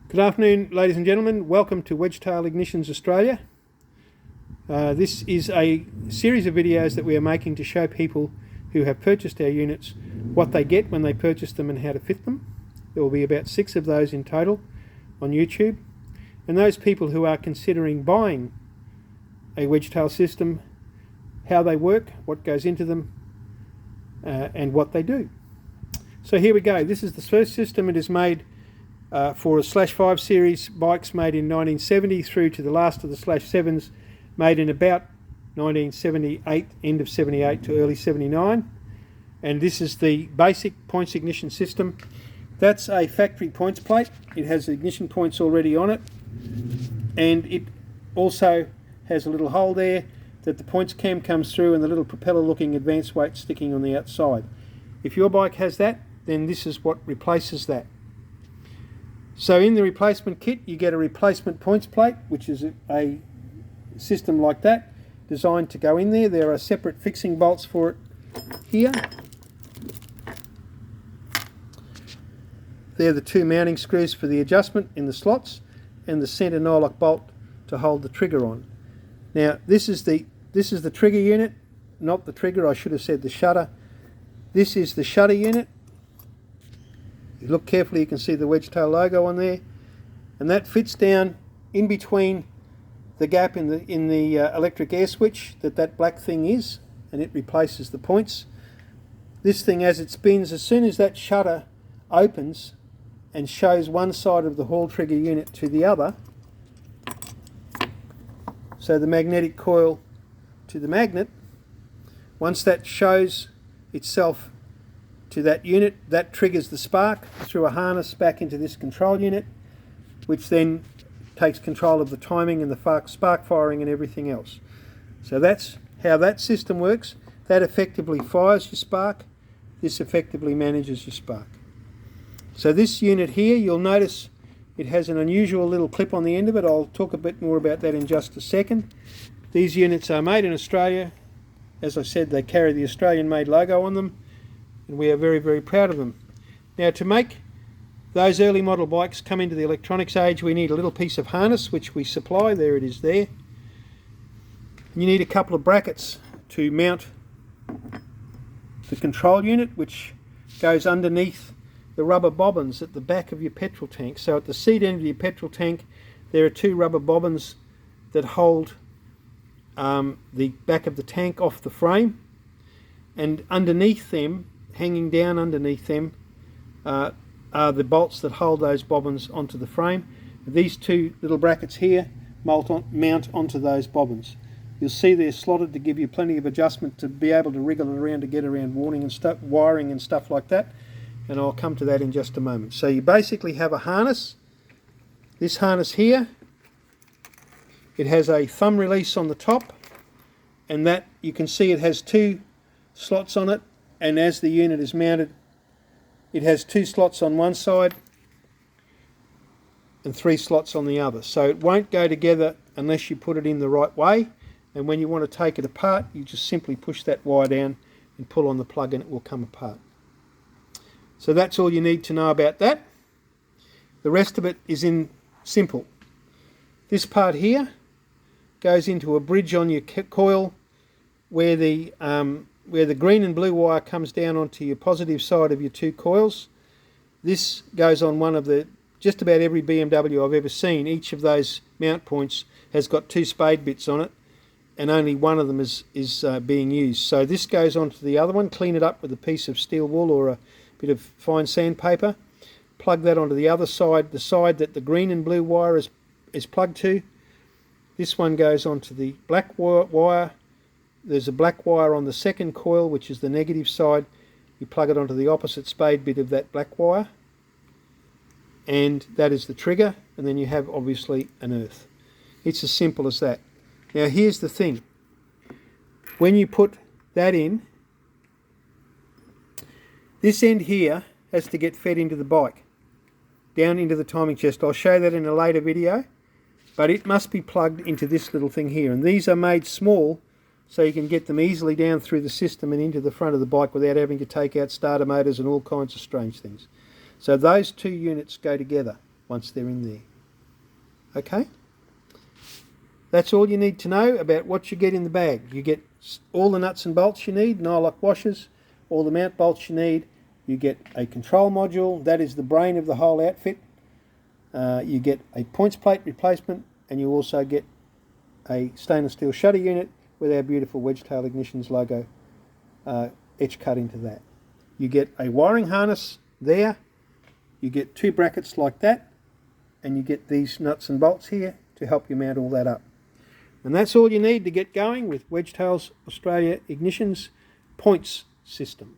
Good afternoon, ladies and gentlemen. Welcome to Wedgetail Ignitions Australia. This is a series of videos that we are making to show people who have purchased our units what they get when they purchase them and how to fit them. There will be about 6 of those in total on YouTube. And those people who are considering buying a Wedgetail system, how they work, what goes into them, and what they do. So here we go. This is the first system. It is made for a /5 series bikes made in 1970 through to the last of the /7s made in about 1978, end of 78 to early 79. And this is the basic points ignition system. That's a factory points plate. It has ignition points already on it, and it also has a little hole there that the points cam comes through and the little propeller looking advanced weight sticking on the outside. If your bike has that, then this is what replaces that. So in the replacement kit you get a replacement points plate, which is a system like that designed to go in there. There are separate fixing bolts for it here. They're the 2 mounting screws for the adjustment in the slots and the centre nylock bolt to hold the trigger on. Now this is the trigger unit, not the trigger, I should have said the shutter. This is the shutter unit. If you look carefully you can see the Wedgetail logo on there, and that fits down in between the gap in the electric air switch that black thing is, and it replaces the points. This thing, as it spins, as soon as that shutter opens and shows one side of the hall trigger unit to the other, so the magnetic coil to the magnet, once that shows itself to that unit, that triggers the spark through a harness back into this control unit, which then takes control of the timing and the spark firing and everything else. So that's how that system works. That effectively fires your spark. This effectively manages your spark. So this unit here, you'll notice it has an unusual little clip on the end of it. I'll talk a bit more about that in just a second. These units are made in Australia. As I said, they carry the Australian made logo on them, and we are very, very proud of them. Now, to make those early model bikes come into the electronics age, we need a little piece of harness, which we supply. There it is there. You need a couple of brackets to mount the control unit, which goes underneath the rubber bobbins at the back of your petrol tank. So at the seat end of your petrol tank, there are 2 rubber bobbins that hold the back of the tank off the frame, and underneath them, hanging down underneath them, are the bolts that hold those bobbins onto the frame. These 2 little brackets here mount onto those bobbins. You'll see they're slotted to give you plenty of adjustment to be able to wriggle it around to get around wiring and stuff like that, and I'll come to that in just a moment. So you basically have a harness. This harness here, it has a thumb release on the top, and that you can see it has 2 slots on it, and as the unit is mounted it has 2 slots on one side and 3 slots on the other. So it won't go together unless you put it in the right way, and when you want to take it apart you just simply push that wire down and pull on the plug and it will come apart. So that's all you need to know about that. The rest of it is in simple. This part here goes into a bridge on your coil where the green and blue wire comes down onto your positive side of your 2 coils. This goes on one of just about every BMW I've ever seen. Each of those mount points has got 2 spade bits on it, and only one of them is being used. So this goes onto the other one. Clean it up with a piece of steel wool or a bit of fine sandpaper. Plug that onto the other side, the side that the green and blue wire is plugged to. This one goes onto the black wire. There's a black wire on the second coil, which is the negative side. You plug it onto the opposite spade bit of that black wire, and that is the trigger, and then you have obviously an earth. It's as simple as that. Now here's the thing. When you put that in, this end here has to get fed into the bike, down into the timing chest. I'll show that in a later video, but it must be plugged into this little thing here, and these are made small so you can get them easily down through the system and into the front of the bike without having to take out starter motors and all kinds of strange things. So those 2 units go together. once they're in there. Okay? That's all you need to know about what you get in the bag. You get all the nuts and bolts you need, nylock washers, all the mount bolts you need. You get a control module, that is the brain of the whole outfit. You get a points plate replacement, and you also get a stainless steel shutter unit with our beautiful Wedgetail Ignitions logo etch cut into that. You get a wiring harness there, you get 2 brackets like that, and you get these nuts and bolts here to help you mount all that up. And that's all you need to get going with Wedgetail's Australia Ignitions points system.